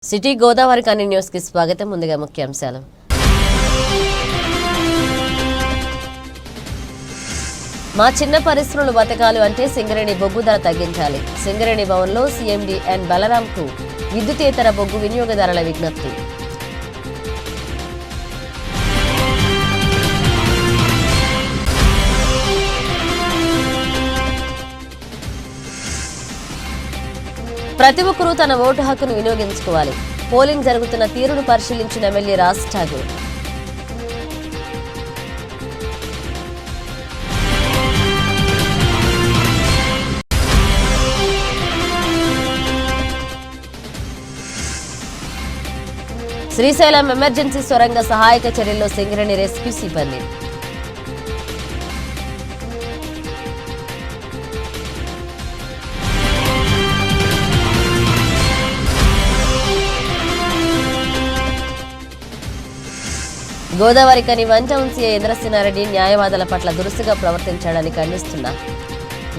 City Godavari కని news కి స్వాగతం. ముందుగా ముఖ్యాంశాలు. మా చిన్న పరిశ్రమలు బతకాలు అంటే సింగరేణి బొగ్గు ధర తగ్గించాలి. సింగరేణి భవన్లో సీఎండీ ఎన్ బలరాంకు విద్యుతేతర బొగ్గు వినియోగదారుల విజ్ఞప్తి. ప్రతి ఒక్కరూ తన ఓటు హక్కును వినియోగించుకోవాలి. పోలింగ్ జరుగుతున్న తీరును పరిశీలించిన ఎమ్మెల్యే రాజ్ ఠాగూర్. శ్రీశైలం ఎమర్జెన్సీ సొరంగ సహాయక చర్యల్లో సింగరేణి రెస్క్యూ సిబ్బంది. గోదావరి కని వన్ టౌన్ సీఐ ఇంద్రసేనారెడ్డి న్యాయవాదుల పట్ల దురుసుగా ప్రవర్తించాడని ఖండిస్తున్న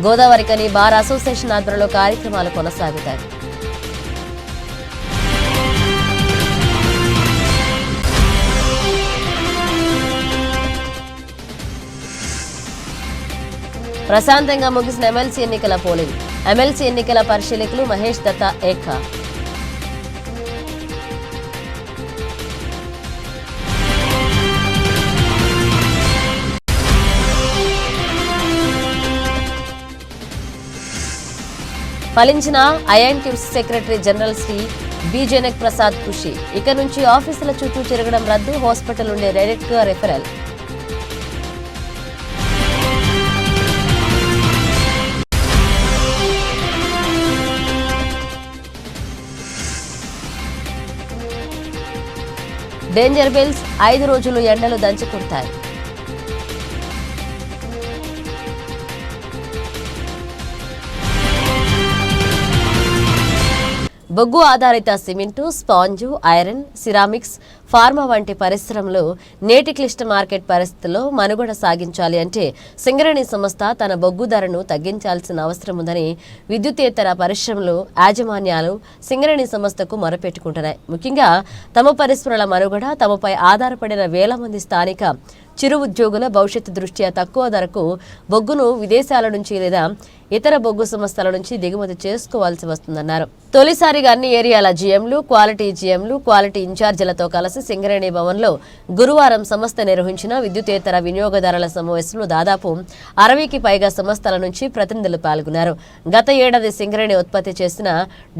గోదావరి కని బార్ అసోసియేషన్ ఆధ్వర్యంలో కార్యక్రమాలు కొనసాగుతాయి. ప్రశాంతంగా ముగిసిన ఎమ్మెల్సీ ఎన్నికల పోలింగ్. ఎమ్మెల్సీ ఎన్నికల పరిశీలకులు మహేష్ దత్తా ఏకా. ఫలించిన INTUC secretary general Shri B Janak Prasad ఖుషి. ఇక నుంచి ఆఫీసుల చుట్టూ తిరగడం రద్దు. హాస్పిటల్ నుండి డైరెక్ట్ గా రెఫరల్. డేంజర్ బిల్స్ 5 రోజులు ఎండలు దంచుకుంటాయి. బొగ్గు ఆధారిత cement, sponge, iron, ceramics, pharma వంటి పరిశ్రమలు నేటి క్లిష్ట మార్కెట్ పరిస్థితుల్లో మనుగడ సాగించాలి అంటే సింగరేణి సంస్థ తన బొగ్గు ధరను తగ్గించాల్సిన అవసరం ఉందని విద్యుతేతర పరిశ్రమలు యాజమాన్యాలు సింగరేణి సంస్థకు మొరపెట్టుకుంటున్నాయి. ముఖ్యంగా తమ పరిశ్రమల మనుగడ, తమపై ఆధారపడిన వేల మంది స్థానిక చిరు ఉద్యోగుల భవిష్యత్తు దృష్ట్యా తక్కువ ధరకు బొగ్గును విదేశాల నుంచి లేదా ఇతర బొగ్గు సంస్థల నుంచి దిగుమతి చేసుకోవాల్సి వస్తుందన్నారు. తొలిసారిగా అన్ని ఏరియాల జీఎంలు, క్వాలిటీ ఇన్ఛార్జీలతో కలిసి సింగరేణి భవన్లో గురువారం సంస్థ నిర్వహించిన విద్యుతేతర వినియోగదారుల సమావేశంలో దాదాపు 60కి పైగా సంస్థల నుంచి ప్రతినిధులు పాల్గొన్నారు. గత ఏడాది సింగరేణి ఉత్పత్తి చేసిన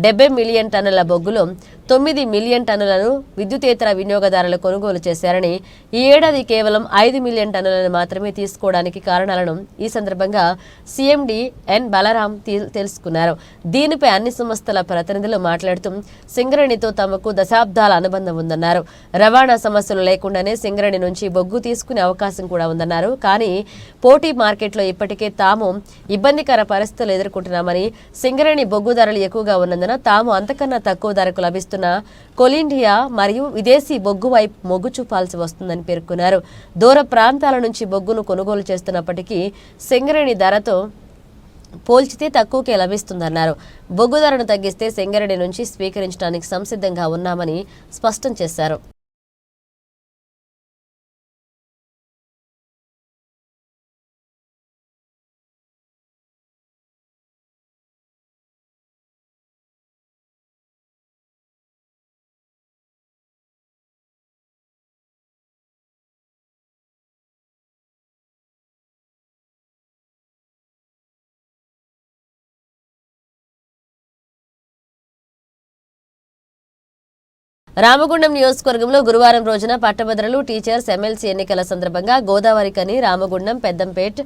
70 మిలియన్ టన్నుల బొగ్గులో 9 మిలియన్ టన్నులను విద్యుతేతర వినియోగదారులు కొనుగోలు చేశారని, ఈ ఏడాది కేవలం 5 మిలియన్ టన్నులను మాత్రమే తీసుకోవడానికి కారణాలను ఈ సందర్భంగా సీఎండీ ఎన్ బలరాం తెలుసుకున్నారు. దీనిపై అన్ని సంస్థల ప్రతినిధులు మాట్లాడుతూ సింగరేణితో తమకు దశాబ్దాల అనుబంధం ఉందన్నారు. రవాణా సమస్యలు లేకుండానే సింగరేణి నుంచి బొగ్గు తీసుకునే అవకాశం కూడా ఉందన్నారు. కానీ పోటీ మార్కెట్లో ఇప్పటికే తాము ఇబ్బందికర పరిస్థితులు ఎదుర్కొంటున్నామని, సింగరేణి బొగ్గు ధరలు ఎక్కువగా ఉన్నందున తాము అంతకన్నా తక్కువ ధరకు లభిస్తున్న కొలిండియా మరియు విదేశీ బొగ్గు వైపు మొగ్గు చూపాల్సి వస్తుందని పేర్కొన్నారు. దూర ప్రాంతాల నుంచి బొగ్గును కొనుగోలు చేస్తున్నప్పటికీ సింగరేణి ధరతో పోల్చితే తక్కువకే లభిస్తుందన్నారు. బొగ్గు ధరను తగ్గిస్తే సింగరేణి నుంచి స్వీకరించడానికి సంసిద్ధంగా ఉన్నామని స్పష్టం చేశారు. రామగుండం నియోజకవర్గంలో గురువారం రోజున పట్టభద్రులు, టీచర్స్ ఎమ్మెల్సీ ఎన్నికల సందర్భంగా గోదావరి కని, రామగుండం, పెద్దంపేట్,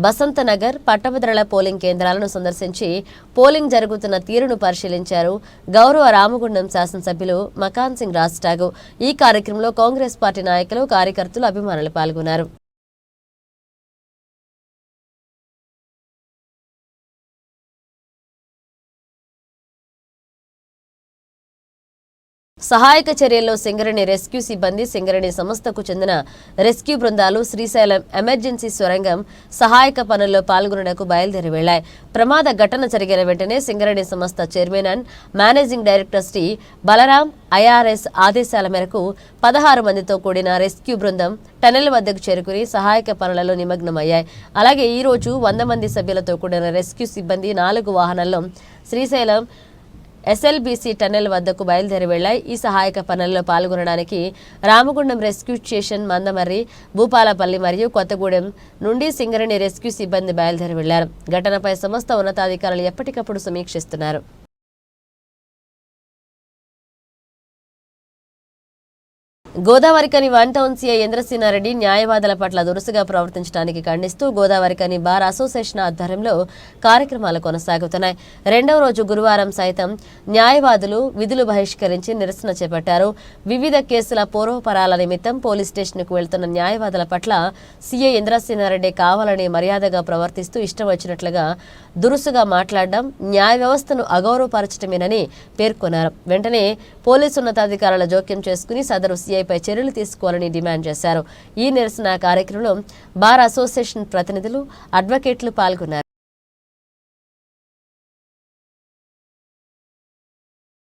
బసంత నగర్ పట్టభద్రుల పోలింగ్ కేంద్రాలను సందర్శించి పోలింగ్ జరుగుతున్న తీరును పరిశీలించారు. గౌరవ రామగుండం శాసనసభ్యులు మకాన్ సింగ్ రాజ్ ఠాగూర్. ఈ కార్యక్రమంలో కాంగ్రెస్ పార్టీ నాయకులు, కార్యకర్తలు, అభిమానులు పాల్గొన్నారు. సహాయక చర్యల్లో సింగరేణి రెస్క్యూ సిబ్బంది, సింగరేణి సంస్థకు చెందిన రెస్క్యూ బృందాలు శ్రీశైలం ఎమర్జెన్సీ సొరంగం సహాయక పనుల్లో పాల్గొనడానికి బయలుదేరి వెళ్లాయి. ప్రమాద ఘటన జరిగిన వెంటనే సింగరేణి సంస్థ chairman and managing director Shri Balram IRS ఆదేశాల మేరకు 16 మందితో కూడిన రెస్క్యూ బృందం టనెల్ వద్దకు చేరుకుని సహాయక పనులలో నిమగ్నమయ్యాయి. అలాగే ఈ రోజు 100 మంది సభ్యులతో కూడిన రెస్క్యూ సిబ్బంది 4 వాహనాల్లో శ్రీశైలం ఎస్ఎల్బీసీ టన్నెల్ వద్దకు బయలుదేరి వెళ్లాయి. ఈ సహాయక పనుల్లో పాల్గొనడానికి రామగుండం రెస్క్యూ స్టేషన్, మందమర్రి, భూపాలపల్లి మరియు కొత్తగూడెం నుండి సింగరేణి రెస్క్యూ సిబ్బంది బయలుదేరి వెళ్లారు. ఘటనపై సంస్థ ఉన్నతాధికారులు ఎప్పటికప్పుడు సమీక్షిస్తున్నారు. గోదావరికని వన్ టౌన్ సీఐ ఇంద్రసేనారెడ్డి న్యాయవాదుల పట్ల దురుసుగా ప్రవర్తించడానికి ఖండిస్తూ గోదావరికని బార్ అసోసియేషన్ ఆధ్వర్యంలో కార్యక్రమాలు కొనసాగుతున్నాయి. రెండవ రోజు గురువారం సైతం న్యాయవాదులు విధులు బహిష్కరించి నిరసన చేపట్టారు. వివిధ కేసుల పూర్వపరాల నిమిత్తం పోలీస్ స్టేషన్కు వెళ్తున్న న్యాయవాదుల పట్ల సీఐ ఇంద్రసేనారెడ్డి కావాలని మర్యాదగా ప్రవర్తిస్తూ ఇష్టం వచ్చినట్లుగా దురుసుగా మాట్లాడడం న్యాయ వ్యవస్థను అగౌరవపరచడమేనని పేర్కొన్నారు. వెంటనే పోలీసు ఉన్నతాధికారుల జోక్యం చేసుకుని సదరు సీఐపై చర్యలు తీసుకోవాలని డిమాండ్ చేశారు. ఈ నిరసన కార్యక్రమంలో బార్ అసోసియేషన్ ప్రతినిధులు, అడ్వకేట్లు పాల్గొన్నారు.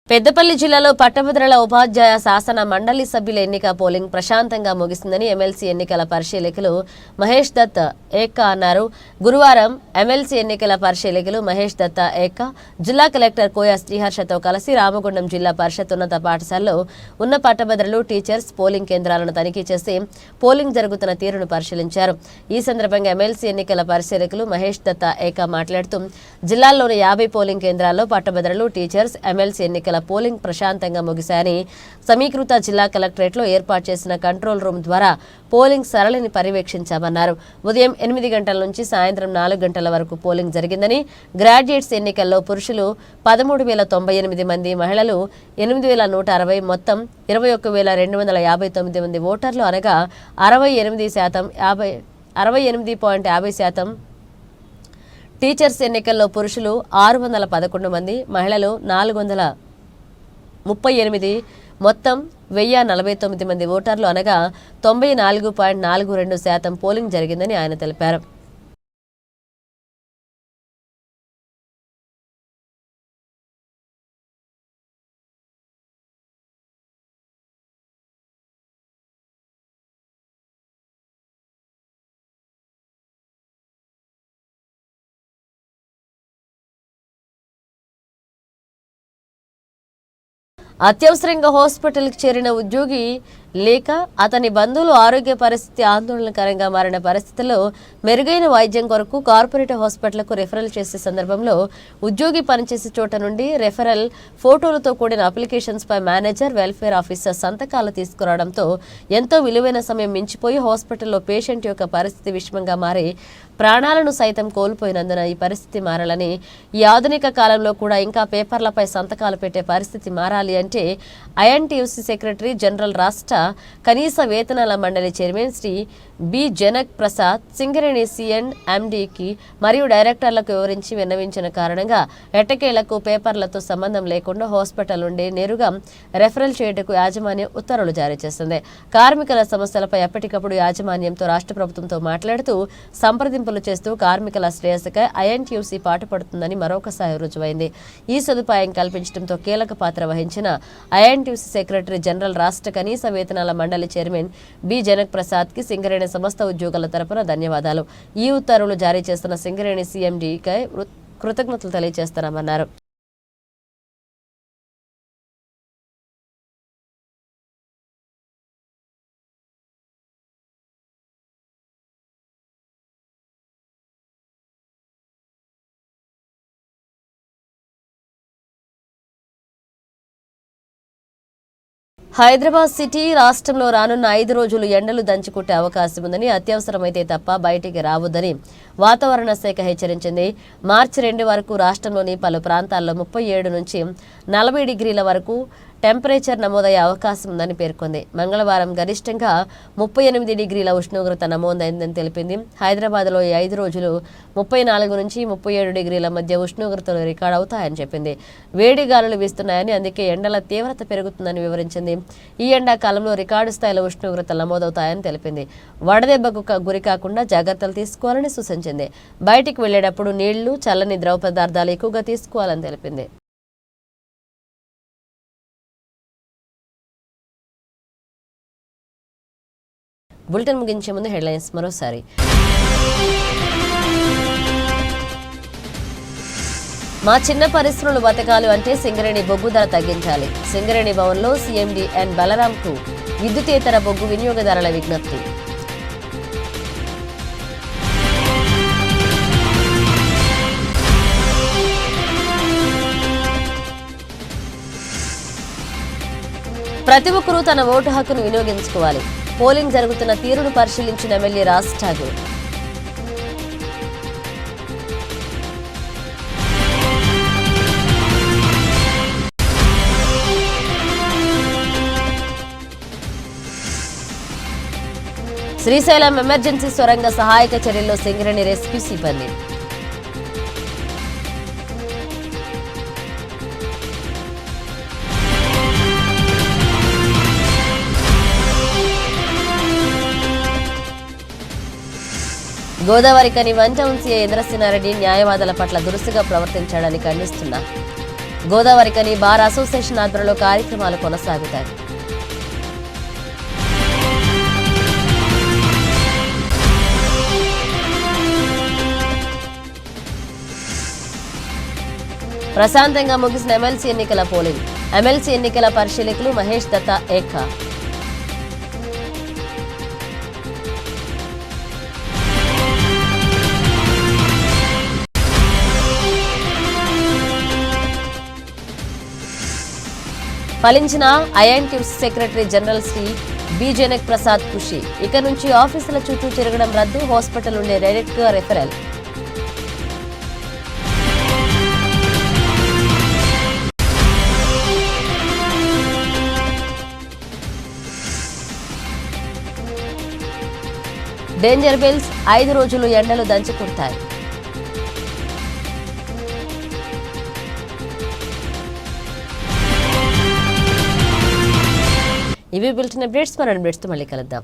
పెద్దపల్లి జిల్లాలో పట్టభద్రుల ఉపాధ్యాయ శాసన మండలి సభ్యుల ఎన్నిక పోలింగ్ ప్రశాంతంగా ముగిసిందని ఎమ్మెల్సీ ఎన్నికల పరిశీలకులు మహేష్ దత్ ఏక్కా అన్నారు. గురువారం ఎమ్మెల్సీ ఎన్నికల పరిశీలకులు మహేష్ దత్ ఏక్కా జిల్లా కలెక్టర్ కోయ శ్రీహర్షతో కలిసి రామగుండం జిల్లా పరిషత్ ఉన్నత పాఠశాలలో ఉన్న పట్టభద్రులు, టీచర్స్ పోలింగ్ కేంద్రాలను తనిఖీ చేసి పోలింగ్ జరుగుతున్న తీరును పరిశీలించారు. ఈ సందర్భంగా ఎమ్మెల్సీ ఎన్నికల పరిశీలకులు మహేష్ దత్ ఏక్కా మాట్లాడుతూ జిల్లాలోని 50 పోలింగ్ కేంద్రాల్లో పట్టభద్రులు, టీచర్స్, ఎమ్మెల్సీ ఎన్నికల పోలింగ్ ప్రశాంతంగా ముగిశాయని, సమీకృత జిల్లా కలెక్టరేట్లో ఏర్పాటు చేసిన కంట్రోల్ రూమ్ ద్వారా పోలింగ్ సరళిని పర్యవేక్షించామన్నారు. ఉదయం 8 గంటల నుంచి సాయంత్రం 4 గంటల వరకు పోలింగ్ జరిగిందని, గ్రాడ్యుయేట్స్ ఎన్నికల్లో పురుషులు 13,098 మంది, మహిళలు 8,160, మొత్తం 21,259 మంది ఓటర్లు అనగా 68.50%. టీచర్స్ ఎన్నికల్లో పురుషులు 611 మంది, మహిళలు 438, మొత్తం 1,049 మంది ఓటర్లు అనగా 94.42% పోలింగ్ జరిగిందని ఆయన తెలిపారు. అత్యవసరంగా హాస్పిటల్కి చేరిన ఉద్యోగి లేక అతని బంధువులు ఆరోగ్య పరిస్థితి ఆందోళనకరంగా మారిన పరిస్థితుల్లో మెరుగైన వైద్యం కొరకు కార్పొరేట్ హాస్పిటల్కు రెఫరల్ చేసే సందర్భంలో ఉద్యోగి పనిచేసే చోట నుండి రెఫరల్ ఫోటోలతో కూడిన అప్లికేషన్స్ పై మేనేజర్, వెల్ఫేర్ ఆఫీసర్ సంతకాలు తీసుకురావడంతో ఎంతో విలువైన సమయం మించిపోయి హాస్పిటల్లో పేషెంట్ యొక్క పరిస్థితి విషమంగా మారి ప్రాణాలను సైతం కోల్పోయినందున ఈ పరిస్థితి మారాలని, ఈ ఆధునిక కాలంలో కూడా ఇంకా పేపర్లపై సంతకాలు పెట్టే పరిస్థితి మారాలి అంటే ఐఎన్టీయూసీ సెక్రటరీ జనరల్ రాష్ట్ర కనీస వేతనాల మండలి చైర్మన్ శ్రీ బి జనక్ ప్రసాద్ సింగరేణి సిఎన్ ఎండీకి మరియు డైరెక్టర్లకు వివరించి విన్నవించిన కారణంగా ఎట్టకేలకు పేపర్లతో సంబంధం లేకుండా హాస్పిటల్ నుండి నేరుగా రెఫరల్ చేయటకు యాజమాన్యం ఉత్తర్వులు జారీ చేసింది. కార్మికుల సమస్యలపై ఎప్పటికప్పుడు యాజమాన్యంతో రాష్ట్ర ప్రభుత్వంతో మాట్లాడుతూ సంప్రదింపులు చేస్తూ కార్మికుల శ్రేయస్సుకై ఐఎన్టీయూసీ పాటుపడుతుందని మరొకసారి రుజువైంది. ఈ సదుపాయం కల్పించడంతో కీలక పాత్ర వహించిన ఐఎన్టీయూసీ సెక్రటరీ జనరల్ రాష్ట్ర కనీస వేతనాల మండలి చైర్మన్ బి జనక్ ప్రసాద్ కి సింగరేణి సంస్థ ఉద్యోగుల తరపున ధన్యవాదాలు. ఈ ఉత్తర్వులు జారీ చేస్తున్న సింగరేణి సీఎండీకై కృతజ్ఞతలు తెలియజేస్తున్నామన్నారు. హైదరాబాద్ సిటీ రాష్ట్రంలో రానున్న 5 రోజులు ఎండలు దంచుకుట్టే అవకాశం ఉందని, అత్యవసరమైతే తప్ప బయటికి రావద్దని వాతావరణ శాఖ హెచ్చరించింది. మార్చి 2 వరకు రాష్ట్రంలోని పలు ప్రాంతాల్లో 37 నుంచి 40 డిగ్రీల వరకు టెంపరేచర్ నమోదయ్యే అవకాశం ఉందని పేర్కొంది. మంగళవారం గరిష్టంగా 38 డిగ్రీల ఉష్ణోగ్రత నమోదైందని తెలిపింది. హైదరాబాద్లో ఈ 5 రోజులు 34 నుంచి 37 డిగ్రీల మధ్య ఉష్ణోగ్రతలు రికార్డు అవుతాయని చెప్పింది. వేడి గాలులు వీస్తున్నాయని, అందుకే ఎండల తీవ్రత పెరుగుతుందని వివరించింది. ఈ ఎండాకాలంలో రికార్డు స్థాయిలో ఉష్ణోగ్రతలు నమోదవుతాయని తెలిపింది. వడదెబ్బకు గురి కాకుండా జాగ్రత్తలు తీసుకోవాలని సూచించింది. బయటికి వెళ్లేటప్పుడు నీళ్లు, చల్లని ద్రవ పదార్థాలు ఎక్కువగా తీసుకోవాలని తెలిపింది. బులెటిన్ ముగించే ముందు హెడ్లైన్స్ మరోసారి. మా చిన్న పరిశ్రమలు బతకాలు అంటే సింగరేణి బొగ్గు ధర తగ్గించాలి. సింగరేణి భవన్లో సీఎండీ ఎన్ బలరాంకు విద్యుతేతర బొగ్గు వినియోగదారుల విజ్ఞప్తి. ప్రతి ఒక్కరూ తన ఓటు హక్కును వినియోగించుకోవాలి. పోలింగ్ జరుగుతున్న తీరును పరిశీలించిన ఎమ్మెల్యే రాజ్ ఠాగూర్. శ్రీశైలం ఎమర్జెన్సీ సొరంగ సహాయక చర్యల్లో సింగరేణి రెస్క్యూ సిబ్బంది. Godavarikhani one town CI Indrasena Reddy న్యాయవాదుల పట్ల దురుసుగా ప్రవర్తించాడని ఖండిస్తున్నా. గోదావరికని బార్ అసోసియేషన్ ఆధ్వర్యంలో కార్యక్రమాలు కొనసాగుతాయి. ప్రశాంతంగా ముగిసిన ఎమ్మెల్సీ ఎన్నికల పోలింగ్. ఎమ్మెల్సీ ఎన్నికల పరిశీలకులు మహేష్ దత్తా ఏకా. ఫలించిన INTUC secretary general Shri B Janak Prasad ఖుషి. ఇక నుంచి ఆఫీసుల చుట్టూ తిరగడం రద్దు. హాస్పిటల్ నుండి డైరెక్ట్ గా రెఫరల్. డేంజర్ బిల్స్ 5 రోజులు ఎండలు దంచి కొడతాయి. ఇవి బులెటిన్ అప్డేట్స్. మరో అప్డేట్స్తో మళ్ళీ కలుద్దాం.